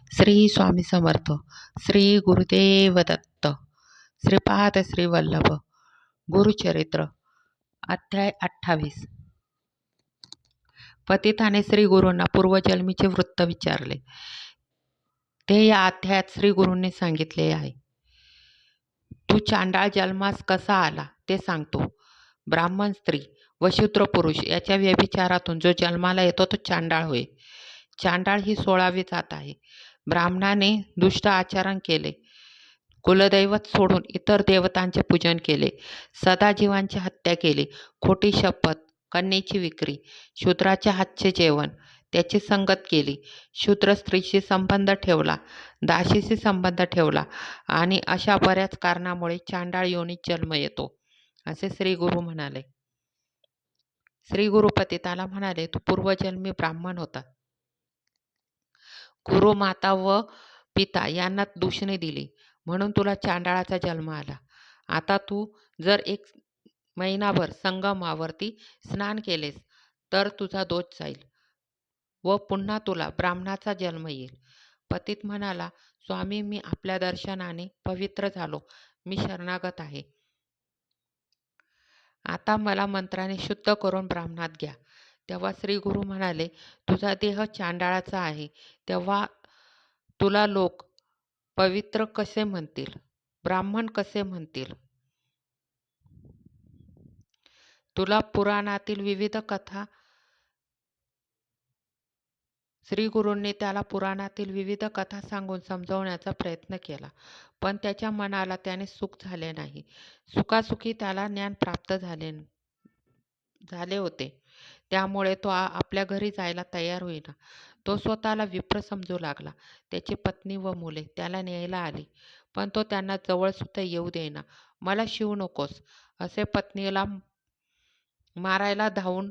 श्री स्वामी समर्थ. श्री गुरुदेव दत्त. श्रीपाद श्री वल्लभ. गुरुचरित्र. अध्याय 28. पतिताने श्री गुरूंना पूर्वजन्मीचे वृत्त विचारले. ते या अध्यायात श्री गुरूंनी सांगितले आहे. तू चांडाळ जन्मास कसा आला ते सांगतो. ब्राह्मण स्त्री व शूद्र पुरुष याच्या व्यभिचारातून जो जन्माला येतो तो चांडाळ होय. चांडाळ ही 16वी जात आहे. ब्राह्मणाने दुष्ट आचरण केले, कुलदैवत सोडून इतर देवतांचे पूजन केले, सदाजीवांची हत्या केली, खोटी शपथ, कन्येची विक्री, शूद्राच्या हातचे जेवण, त्याची संगत केली, शूद्र स्त्रीशी संबंध ठेवला, दासीशी संबंध ठेवला आणि अशा बऱ्याच कारणामुळे चांडाळ योनीत जन्म येतो, असे श्री गुरु म्हणाले. श्री गुरु पतिताला म्हणाले, तू पूर्वजन्मी ब्राह्मण होता. गुरु माता व पिता यांना दूषणे दिली म्हणून तुला चांडाळाचा जन्म आला. आता तू जर 1 महिनाभर संगमावरती स्नान केलेस तर तुझा दोष जाईल व पुन्हा तुला ब्राह्मणाचा जन्म येईल. पतित म्हणाला, स्वामी, मी आपल्या दर्शनाने पवित्र झालो. मी शरणागत आहे. आता मला मंत्राने शुद्ध करून ब्राह्मणात घ्या. तेव्हा श्री गुरु म्हणाले, तुझा देह चांडाळाचा आहे, तेव्हा तुला लोक पवित्र कसे म्हणतील, ब्राह्मण कसे म्हणतील? तुला पुराणातील विविध कथा श्री गुरूंनी त्याला पुराणातील विविध कथा सांगून समजवण्याचा प्रयत्न केला, पण त्याच्या मनाला त्याने सुख झाले नाही. सुखासुखी त्याला ज्ञान प्राप्त झाले होते. त्यामुळे तो आपल्या घरी जायला तयार होईना. तो स्वतःला विप्र समजू लागला. त्याची पत्नी व मुले त्याला न्यायला आली, पण तो त्यांना जवळ सुद्धा येऊ देईना. मला शिवू नकोस, असे पत्नीला मारायला धावून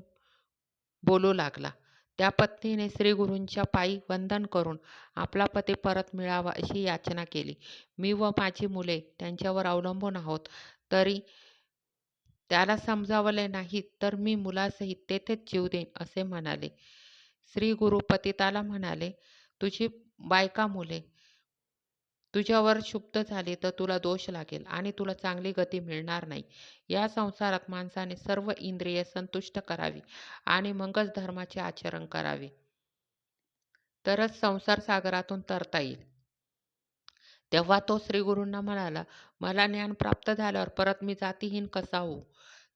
बोलू लागला. त्या पत्नीने श्री गुरूंच्या पायी वंदन करून आपला पती परत मिळावा अशी याचना केली. मी व माझी मुले त्यांच्यावर अवलंबून आहोत, तरी त्याला समजावले नाही तर मी मुलासहित तेथेच जीव देईन असे म्हणाले. श्री गुरु पतिताला म्हणाले, तुझी बायका मुले तुझ्यावर क्षुब्ध झाली तर तुला दोष लागेल आणि तुला चांगली गती मिळणार नाही. या संसारात माणसाने सर्व इंद्रिये संतुष्ट करावी आणि मगच धर्माचे आचरण करावे, तरच संसार सागरातून तरता येईल. तेव्हा तो श्री गुरूंना म्हणाला, मला ज्ञान प्राप्त झाल्यावर परत मी जातीहीन कसा होऊ?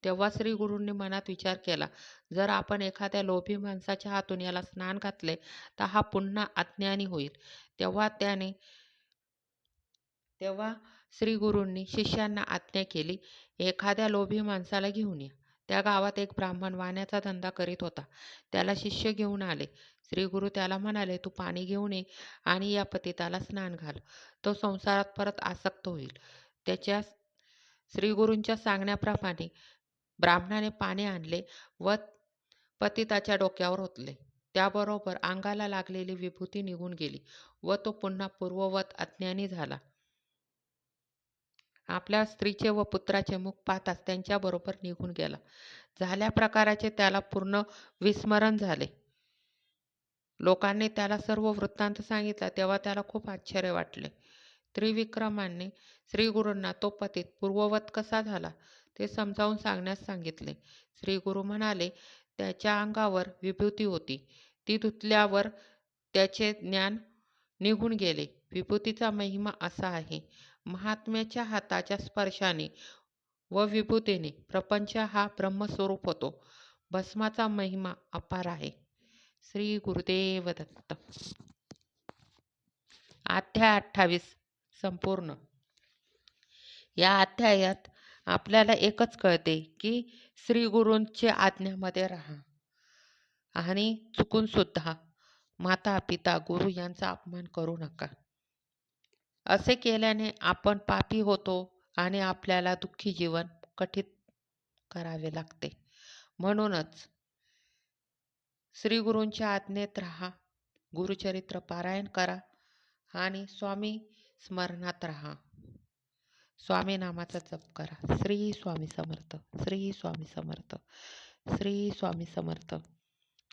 तेव्हा श्री गुरूंनी मनात विचार केला, जर आपण एखाद्या लोभी माणसाच्या हातून याला स्नान घातले तर हा पुन्हा अज्ञानी होईल. तेव्हा श्री गुरूंनी शिष्यांना आज्ञा केली, एखाद्या लोभी माणसाला घेऊन या. त्या गावात एक ब्राह्मण वाण्याचा धंदा करीत होता. त्याला शिष्य घेऊन आले. श्री गुरु त्याला म्हणाले, तू पाणी घेऊन ये आणि या पतिताला स्नान घाल. तो संसारात परत आसक्त होईल. त्याच्या श्री गुरूंच्या सांगण्याप्रमाणे ब्राह्मणाने पाणी आणले व पतिताच्या डोक्यावर ओतले. त्याबरोबर अंगाला लागलेली विभूती निघून गेली व तो पुन्हा पूर्ववत अज्ञानी झाला. आपल्या स्त्रीचे व पुत्राचे मुख पाहताच त्यांच्याबरोबर निघून गेला. झाल्या प्रकाराचे त्याला पूर्ण विस्मरण झाले. लोकांनी त्याला सर्व वृत्तांत सांगितला तेव्हा त्याला खूप आश्चर्य वाटले. त्रिविक्रमाने श्री गुरूंना तो पतित पूर्ववत कसा झाला ते समजावून सांगण्यास सांगितले. श्री गुरु म्हणाले, त्याच्या अंगावर विभूती होती, ती धुतल्यावर त्याचे ज्ञान निघून गेले. विभूतीचा महिमा असा आहे, महात्म्याच्या हाताच्या स्पर्शाने व विभूतीने प्रपंच हा ब्रह्मस्वरूप होतो. भस्माचा महिमा अपार आहे. श्री गुरुदेव दत्त. अध्याय 28 संपूर्ण. या अध्यायात आपल्याला एकच कळते की श्री गुरूंच्या आज्ञामध्ये राहा आणि चुकून सुद्धा माता पिता गुरु यांचा अपमान करू नका. असे केल्याने आपण पापी होतो आणि आपल्याला दुःखी जीवन कठीण करावे लागते. म्हणूनच श्री गुरूंच्या आज्ञेत राहा, गुरुचरित्र पारायण करा आणि स्वामी स्मरणात राहा. स्वामी नामाचा जप करा. श्री स्वामी समर्थ. श्री स्वामी समर्थ. श्री स्वामी समर्थ.